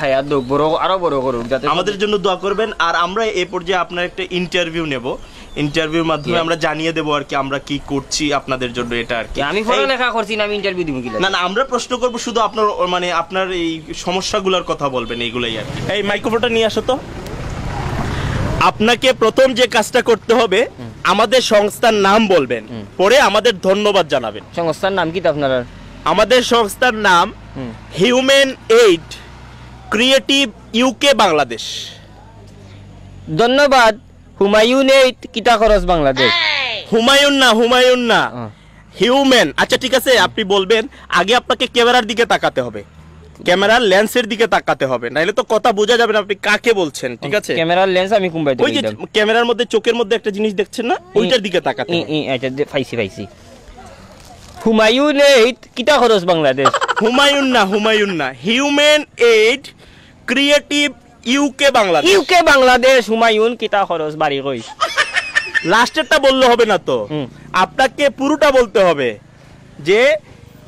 হায়াত হোক, বড় আরো বড় করুক, যাতে আমাদের জন্য দোয়া করবেন। আর আমরা এই পর্যায়ে আপনার একটা ইন্টারভিউ নেব, ইন্টারভিউর মাধ্যমে আমরা জানিয়ে দেবো আর কি আমরা কি করছি আপনাদের জন্য, এটা আর কি। আমি পড়ালেখা করছি না, আমি ইন্টারভিউ দিব কি? না না, আমরা প্রশ্ন করব শুধু আপনার, মানে আপনার এই সমস্যাগুলোর কথা বলবেন, এইগুলাই আর কি। এই মাইক্রোফোনটা নিয়ে আসো তো। আপনাকে প্রথম যে কাজটা করতে হবে, আমাদের সংস্থার নাম বলবেন, পরে আমাদের ধন্যবাদ জানাবেন। সংস্থার নাম কি আপনার? আমাদের সংস্থার নাম human aid creative UK Bangladesh. ধন্যবাদ হুমায়ুন এইড কিতা খরচ বাংলাদেশ। হুমায়ুন না, হুমায়ুন না, হিউম্যান। আচ্ছা ঠিক আছে, আপনি বলবেন। আগে আপনাকে ক্যামেরার দিকে তাকাতে হবে, ক্যামেরার লেন্সের দিকে তাকাতে হবে, নাইলে তো কথা বোঝা যাবে না আপনি কাকে বলছেন। ঠিক আছে, ক্যামেরার লেন্স আমি কুম্বাইতে ওই যে ক্যামেরার মধ্যে চোখের মধ্যে একটা জিনিস দেখছেন না, ওইটার দিকে তাকাতে হবে। আচ্ছা পাইছি। হুমায়ুন এইড কিতা খরচ বাংলাদেশ। হুমায়ুন না, হুমায়ুন না, human aid creative UK Bangladesh. UK Bangladesh Humayun কিতা খরচ বাড়ি কই। লাস্টেরটা বললে হবে না তো, আপনাকে পুরোটা বলতে হবে যে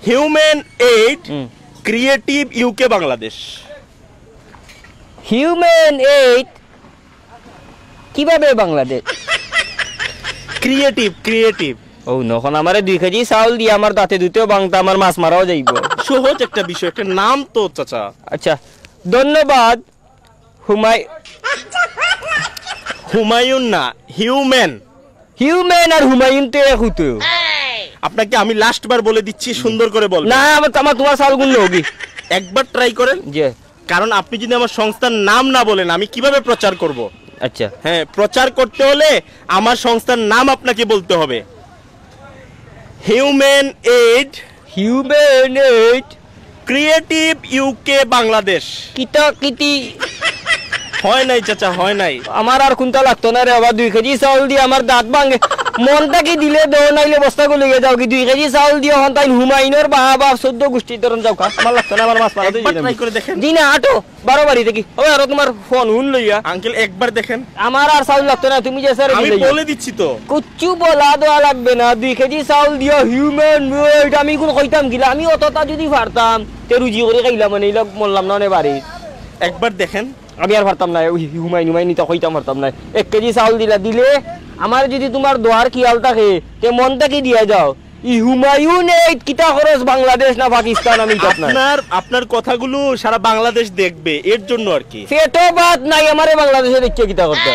human aid creative UK Bangladesh. Human aid কিভাবে বাংলাদেশ ক্রিয়েটিভ ক্রিয়েটিভ। ও নখন আমারে 2 কেজি চাউল দিয়ে আমার দাঁতে দুতেও বাংতা, আমার মাছ মারাও যাইব। সহজ একটা বিষয়, একটা নাম তো চাচা। আচ্ছা ধন্যবাদ হুমায়ুন না, হিউম্যান। হিউম্যান আর হুমায়ুন তো এক হতো। আপনাকে আমি লাস্ট বার বলে দিচ্ছি, সুন্দর করে বলবেন। না আমার তোমার চাউল গুণ হোক একবার ট্রাই করেন, যে কারণ আপনি যদি আমার সংস্থার নাম না বলেন আমি কিভাবে প্রচার করব। আচ্ছা হ্যাঁ, প্রচার করতে হলে আমার সংস্থার নাম আপনাকে বলতে হবে। Human aid creative UK Bangladesh. কিতা কিতি হয় নাই চাচা, হয় নাই। আমার আর কোনটা লাগতো না রে বাবা। 2 কেজি চাউল দিয়ে আমার দাঁত ভাঙে, মনটা কি দিলে দো নাইলে বস্তা গলে যাও কি। 2 কেজি চাউল দিয়ে হন তাই হুমায়ুনের বাবা 14 গোষ্ঠী ধরন যাও কা। আমার লাগতো না, আমার মাছ মারা একবার ট্রাই করে দেখেন। জি না আটো 12 বাড়ি দেখি। ওই আর তোমার ফোন হুন লইয়া আঙ্কেল একবার দেখেন। আমার আর চাউল লাগতো না, তুমি যে স্যার আমি বলে দিচ্ছি তো। কুচ্চু বলা দেওয়া লাগবে না। 2 কেজি চাউল দিও হিউম্যান এইড। আমি কোন কইতাম গিলা, আমি অতটা যদি পারতাম তে রুজি করে খাইলাম, মানে এইলাক মরলাম না বাড়ি। একবার দেখেন। আমি আর পারতাম না, হুমায়ুন তো কইতাম পারতাম না। 1 কেজি চাউল দিলে আমার যদি তোমার দোয়ার খেয়াল থাকে তে মনটা কি দিয়া যাও। হুমায়ুন এইড কিতা খরচ বাংলাদেশ না পাকিস্তান, আমি আপনার কথাগুলো সারা বাংলাদেশ দেখবে, এর জন্য আর কি। পেটো বাত নাই আমারে বাংলাদেশে দেখছে কিতা করতে।